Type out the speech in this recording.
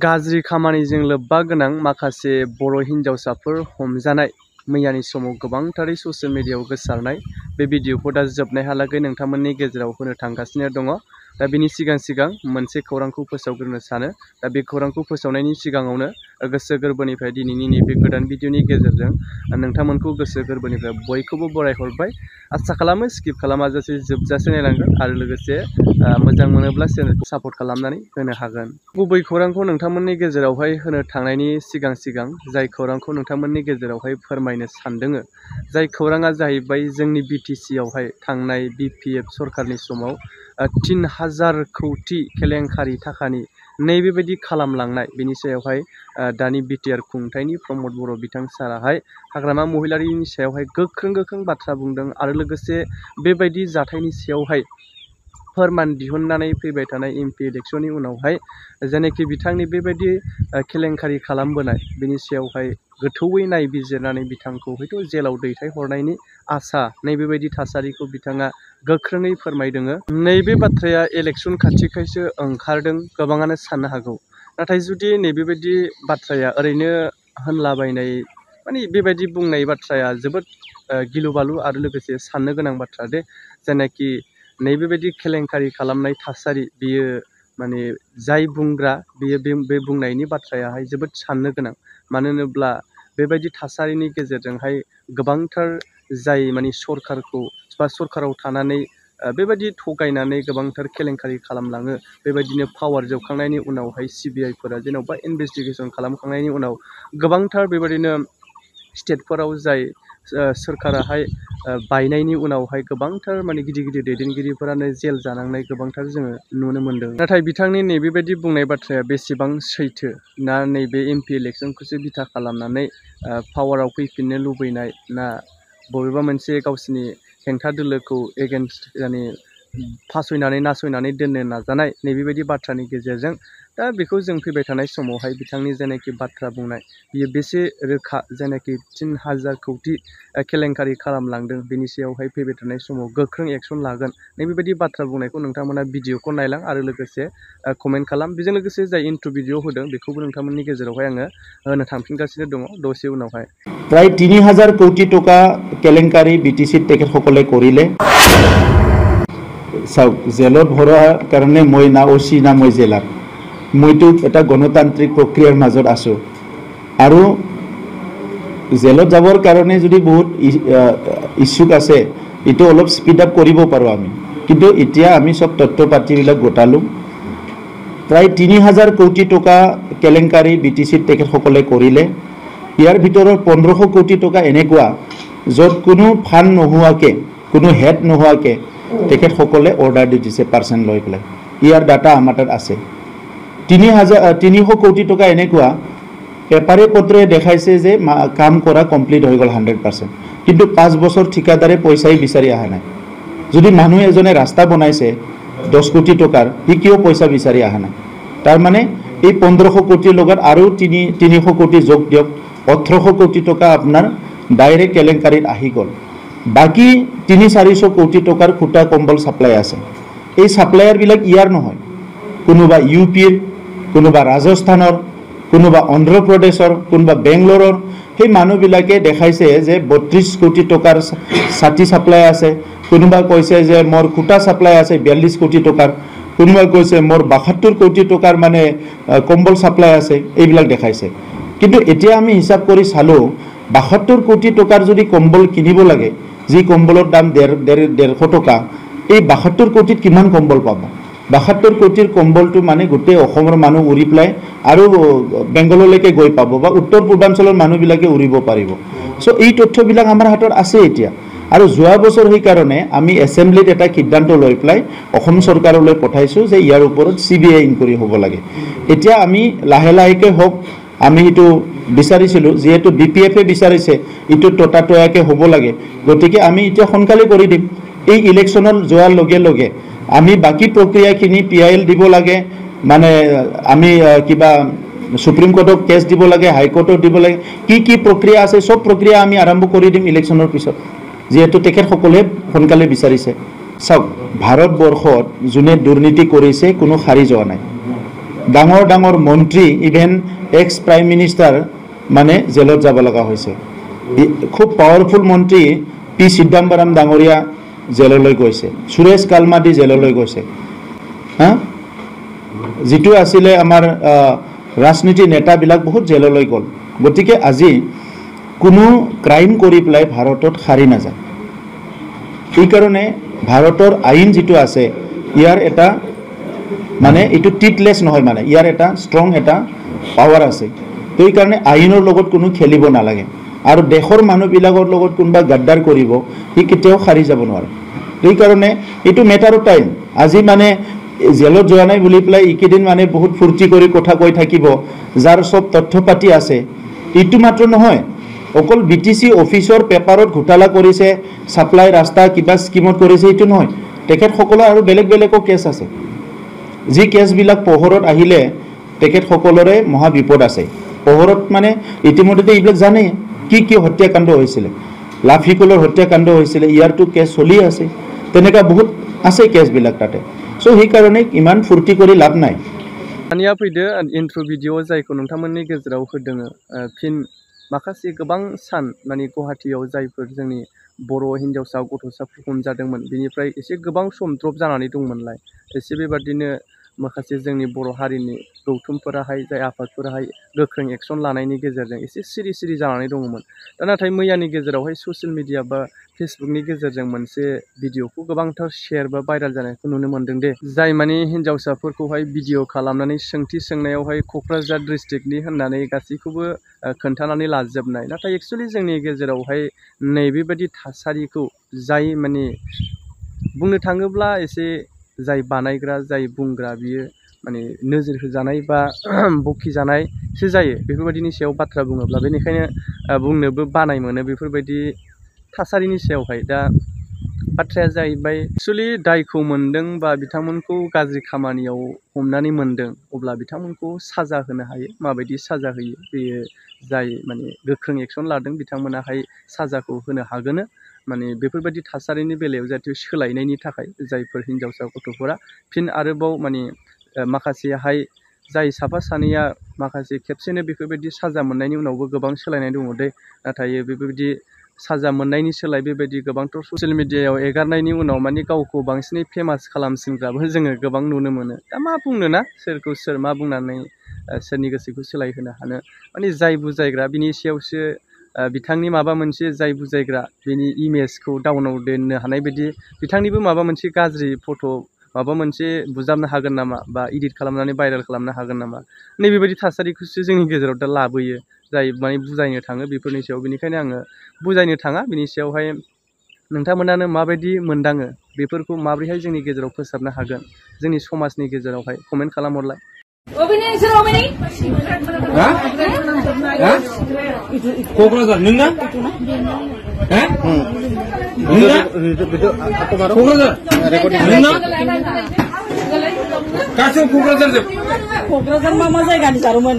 गाज्रि खामानिजों लोब्बा गोनां माखासे बर' हिन्जावसाफोर हमजानाय मैयानि समाव गोबांथारै ससियेल मिडियायाव गोसारनाय बे भिडिअखौ दा जोबनायहालागै नोंथांमोननि गेजेराव होनो थांगासिनो दङ। दा बिनि सिगां मोनसे खौरांखौ फोसावग्रोनो सानो। दा बे खौरांखौ फोसावनायनि सिगाङावनो गोसो गोरबोनिफ्राय दिनैनि नैबे गोदान भिडिअनि गेजेरजों नोंथांमोनखौ गोसो गोरबोनिफ्राय बयखौबो बरायहरबाय। आसा खालामो स्किप खालामाजासे जोबजासे नायलांगोन आरो लोगोसे मोजां मोनोब्ला चेनेलखौ सापर्ट खालामनानै होनो हागोन। गुबै खौरांखौ नोंथांमोननि गेजेरावहाय होनो थांनायनि सिगां जाय खौरांखौ नोंथांमोननि गेजेरावहाय फोरमायनो सानदों, जाय खौराङा जाहैबाय जोंनि BTC आवहाय थांनाय BPF सरकारनि समाव 3000 कौटि केलेंकारि थाखानि नैबेबायदि खालामलांनाय बेनि सायावहाय दानि BTR खुंथायनि प्रमद बर' बिथां साराहाय हाग्रामा महिलारिनि सायावहाय गोख्रों बाथ्रा बुंदों आरो लोगोसे बेबायदि जाथायनि सायावहाय फोरमान दिहुननानै फैबाय थानाय MP इलेक्शननि उनावहाय जेनाखि बिथांनि बेबायदि केलेंकारि खालामबोनाय बेनि सायावहाय गोथौयै नायबिजिरनानै बिथांखौ हयथ' जेलाव दैथायहरनायनि आसा नैबेबायदि थासारिखौ बिथाङा गोख्रोङै फोरमायदों। नैबे बाथ्राया इलेक्शन खाथिखायसो ओंखारदों गोबाङानो साननो हागौ। नाथाय जुदि नैबेबायदि बाथ्राया ओरैनो होनलाबायनाय माने बेबायदि बुंनाय बाथ्राया जोबोद गिलु बालु आरो लोगोसे साननो गोनां बाथ्रा दे जेनाखि नैबेबायदि केलेंकारि खालामनाय थासारि बियो माने जाय बुंग्रा बियो बे बुंनायनि बाथ्रायाहाय जोबोद साननो गोनां। मानो होनोब्ला बेबायदि थासारिनि गेजेरजोंहाय गोबांथार जाय माने सरकारखौ बा सरकाराव थानानै बेबायदि थगायनानै गोबांथार केलेंकारि खालामलाङो, बेबायदिनो पावार जोबखांनायनि उनावहाय CBI फोरा जेन'बा इनभेस्टिगेसन खालामखांनायनि उनाव गोबांथार बेबायदिनो स्टेटफोराव जाय सोरखाराहाय बायनायनि उनावहाय गोबांथार माने गिदिर दैदेनगिरिफोरानो जेल जानांनाय गोबांथार जोङो नुनो मोन्दों। नाथाय बिथांनि नैबेबायदि बुंनाय बाथ्राया बेसेबां सैथो, ना नैबे MP इलेक्शनखौसो बिथा खालामनानै पावाराव फैफिननो लुबैनाय, ना बबेबा मोनसे गावसिनि हेंथा दोलोखौ एगेन्स्ट माने फासयनानै नासयनानै दोननो नाजानाय नैबेबायदि बाथ्रानि गेजेरजों दा बेखौ जों फैबाय थानाय समावहाय बिथांनि जेनाखि बाथ्रा बुंनाय बियो बेसे रोखा, जेनाखि 3000 कौटि केलेंकारि खालामलांदों बेनि सायावहाय फैबाय थानाय समाव गोख्रों एक्सन लागोन नैबेबायदि बाथ्रा बुंनायखौ नोंथांमोना भिडिअखौ नायलां आरो लोगोसे कमेन्ट खालाम। बेजों लोगोसे जाय इन्ट्र' भिडिअ होदों बेखौबो नोंथांमोननि गेजेरावहाय आङो होनो थांफिनगासिनो दङ दसे उनावहाय। प्राय 3000 कौटि टका केलेंकारि BTC তেখেতসকলে কৰিলে। চাওক, জেলত ভৰোৱাৰ কাৰণে মই না OC না মই জেলাৰ, মইতো এটা গণতান্ত্ৰিক প্ৰক্ৰিয়াৰ মাজত আছোঁ আৰু জেলত যাবৰ কাৰণে যদি বহুত ইচ্ছুক আছে এইটো অলপ স্পীড আপ কৰিব পাৰোঁ আমি, কিন্তু এতিয়া আমি সব তথ্য পাতিবিলাক গোটালোঁ। প্ৰায় 3000 কৌটি টকা কেলেংকাৰী BTC তেখেতসকলে কৰিলে। ইয়াৰ ভিতৰত 1500 কোটি টকা এনেকুৱা য'ত কোনো ফাণ্ড নোহোৱাকৈ, কোনো হেড নোহোৱাকৈ তেখেতসকলে অৰ্ডাৰ দি দিছে পাৰ্চেণ্ট লৈ পেলাই। ইয়াৰ ডাটা আমাৰ তাত আছে। 300 কোটি টকা এনেকুৱা পেপাৰে পত্ৰে দেখাইছে যে কাম কৰা কমপ্লিট হৈ গ'ল 100%, কিন্তু 5 বছৰ ঠিকাদাৰে পইচাই বিচাৰি অহা নাই। যদি মানুহ এজনে ৰাস্তা বনাইছে 10 কোটি টকাৰ, সি কিয় পইচা বিচাৰি অহা নাই? তাৰমানে এই 1500 কোটিৰ লগত আৰু 300 কোটি যোগ দিয়ক, 1800 কোটি টকা আপোনাৰ ডাইৰেক্ট কেলেংকাৰীত আহি গ'ল। বাকী 300-400 কোটি টকাৰ খুটা কম্বল ছাপ্লাই আছে। এই ছাপ্লায়াৰবিলাক ইয়াৰ নহয়, কোনোবা UPৰ, কোনোবা ৰাজস্থানৰ, কোনোবা অন্ধ্ৰপ্ৰদেশৰ, কোনোবা বেংগলোৰৰ। সেই মানুহবিলাকে দেখাইছে যে 32 কোটি টকাৰ ছাতি ছাপ্লাই আছে, কোনোবা কৈছে যে মোৰ খুটা ছাপ্লাই আছে 42 কোটি টকাৰ, কোনোবা কৈছে মোৰ 72 কোটি টকাৰ মানে কম্বল ছাপ্লাই আছে, এইবিলাক দেখাইছে। কিন্তু এতিয়া আমি হিচাপ কৰি চালোঁ 72 কোটি টকাৰ যদি কম্বল কিনিব লাগে, যি কম্বলৰ দাম 150 টকা, এই 72 কোটিত কিমান কম্বল পাব? 72 কোটিৰ কম্বলটো মানে গোটেই অসমৰ মানুহ উৰি পেলাই আৰু বেংগললৈকে গৈ পাব বা উত্তৰ পূৰ্বাঞ্চলৰ মানুহবিলাকে উৰিব পাৰিব। চ' এই তথ্যবিলাক আমাৰ হাতত আছে এতিয়া। আৰু যোৱা বছৰ সেইকাৰণে আমি এছেম্বলিত এটা সিদ্ধান্ত লৈ পেলাই অসম চৰকাৰলৈ পঠাইছোঁ যে ইয়াৰ ওপৰত CBI ইনকুৱাৰী হ'ব লাগে। এতিয়া আমি লাহেকৈ হওক, আমি এইটো বিচাৰিছিলোঁ, যিহেতু BPF-এ বিচাৰিছে এইটো ততাতৈয়াকৈ হ'ব লাগে, গতিকে আমি এতিয়া সোনকালে কৰি দিম। এই ইলেকশ্যনত যোৱাৰ লগে লগে আমি বাকী প্ৰক্ৰিয়াখিনি PIL দিব লাগে, মানে আমি কিবা সুপ্ৰিম কোৰ্টক কেছ দিব লাগে, হাইকোৰ্টক দিব লাগে, কি প্ৰক্ৰিয়া আছে চব প্ৰক্ৰিয়া আমি আৰম্ভ কৰি দিম ইলেকশ্যনৰ পিছত, যিহেতু তেখেতসকলে সোনকালে বিচাৰিছে। চাওক ভাৰতবৰ্ষত যোনে দুৰ্নীতি কৰিছে কোনো সাৰি যোৱা নাই ডাঙৰ ডাঙৰ মন্ত্ৰী ইভেন এক্স প্ৰাইম মিনিষ্টাৰ মানে জেলত যাব লগা হৈছে খুব পাৱাৰফুল মন্ত্ৰী পি চিদাম্বৰম ডাঙৰীয়া জেললৈ গৈছে সুৰেশ কালমাদি জেললৈ গৈছে হা যেটো আছিলে আমাৰ ৰাজনীতি নেতাবিলাক বহুত জেললৈ গ'ল গতিকে আজি কোনো ক্ৰাইম কৰি পেলাই ভাৰতত সাৰি নাযায় এই কাৰণে ভাৰতৰ আইন যেটো আছে ইয়াৰ এটা মানে এটো টিটলেছ নহয় মানে ইয়াৰ এটা ষ্ট্ৰং এটা পাৱাৰ আছে তো এই কাৰণে আইনৰ লগত কোনো খেলিব নালাগে আৰু দেশৰ মানুহবিলাকৰ লগত কোনবা গাদ্দাৰ কৰিব ই কেতিয়াও সাৰি যাব নোৱাৰে এই কাৰণে এটো মেটাৰ অফ টাইম আজি মানে জেলত যোৱা নাই বুলি পেলাই ইকেদিন মানে বহুত ফুৰ্তি কৰি কথা কৈ থাকিব যাৰ সব তথ্য পাতি আছে ইটো মাত্ৰ নহয় অকল বিটিসি অফিসৰ পেপাৰত ঘোটালা কৰিছে সাপ্লাই ৰাস্তা কিবা স্কিমত কৰিছে ইটো নহয় তেখেত সকলো আৰু বেলেগ বেলেগো কেছ আছে যি কেছবিলাক পোহৰত আহিলে তেখেত সকলৰে মহা বিপদ আছে পোহৰত মানে ইতিমধ্যে এইবিলাক জানে কি কি হত্যাকাণ্ড হৈছিল লাফিকলৰ হত্যাকাণ্ড হৈছিল ইয়াৰটো কেছ চলি আছে তেনেকা বহুত আছে কেছবিলাক তাতে সো সেই কাৰণে ইমান ফুৰ্তি কৰি লাভ নাই दानिया फैदो इन्ट्र भिडिअ जायखौ नोंथांमोननि गेजेराव होदों फिन माखासे गोबां सान माने गुवाहाटीयाव जायफोर जोंनि बर' हिन्जावसा गथ'साफोर हमजादोंमोन बेनिफ्राय एसे गोबां सम ड्रप जानानै दंमोनलाय एसे बेबादिनो माखासे जोंनि बर' हारिनि गौथुमफोराहाय जाय आफादफोराहाय गोख्रों एक्सन लानायनि गेजेरजों एसे सिरि सिरि जानानै दङमोन दा नाथाय मैयानि गेजेरावहाय ससियेल मिडिया बा फेसबुकनि गेजेरजों मोनसे भिडिअखौ गोबांथार शेयार बा भाइराल जानायखौ नुनो मोन्दों दे जाय माने हिन्जावसाफोरखौहाय भिडिअ खालामनानै सोंथि सोंनायावहाय क'क्राझार डिस्ट्रिक्टनि होननानै गासैखौबो खोन्थानानै लाजोबनाय नाथाय एक्सुअलि जोंनि गेजेरावहाय नैबेबायदि थासारिखौ जाय माने बुंनो थाङोब्ला एसे जाय बानायग्रा जाय बुंग्रा बियो माने नोजोर होजानाय बा बखिजानायसो जायो बेफोरबायदिनि सायाव बाथ्रा बुङोब्ला बेनिखायनो बुंनोबो बानाय मोनो बेफोरबायदि थासारिनि सायावहाय दा बाथ्राया जाहैबाय एक्सुअलि दायखौ मोनदों बा बिथांमोनखौ गाज्रि खामानियाव हमनानै मोनदों अब्ला बिथांमोनखौ साजा होनो हायो माबायदि साजा होयो बेयो जाय माने गोख्रों एक्सन लादों बिथांमोनाहाय साजाखौ होनो हागोन माने बेफोरबायदि थासारिनि बेलायाव जाहाथे सोलायनायनि थाखाय जायफोर हिन्जावसा गथ'फोरा फिन आरोबाव माने माखासेहाय जाय साफा सानैया माखासे खेबसेनो बेफोरबायदि साजा मोननायनि उनावबो गोबां सोलायनाय दङ दे नाथाय बेफोरबायदि साजा मोननायनि सोलाय बेबायदि गोबांथार ससियेल मिडियायाव एगारनायनि उनाव माने गावखौ बांसिनै फेमास खालामसिनग्राबो जोङो गोबां नुनो मोनो दा मा बुंनो ना सोरखौ सोर मा बुंनानै सोरनि गोसोखौ सोलायहोनो हानो माने जाय बुजायग्रा बिनि सायावसो बिथांनि माबा मोनसे जाय बुजायग्रा बिनि इमेजखौ डाउनाव दोननो हानाय बायदि बिथांनिबो माबा मोनसे गाज्रि फट' माबा मोनसे बुजाबनो हागोन नामा बा एडिट खालामनानै भाइराल खालामनो हागोन नामा नैबेबायदि थासारिखौसो जोंनि गेजेराव दा लाबोयो जाय माने बुजायनो थाङो बेफोरनि सायाव बेनिखायनो आङो बुजायनो थाङा बिनि सायावहाय नोंथांमोनानो माबायदि मोनदाङो बेफोरखौ माबोरैहाय जोंनि गेजेराव फोसाबनो हागोन जोंनि समाजनि गेजेरावहाय कमेन्ट खालामहरलाय क'क्राझार नोंना गासैबो क'क्राझार मा जायगानि जारोमोन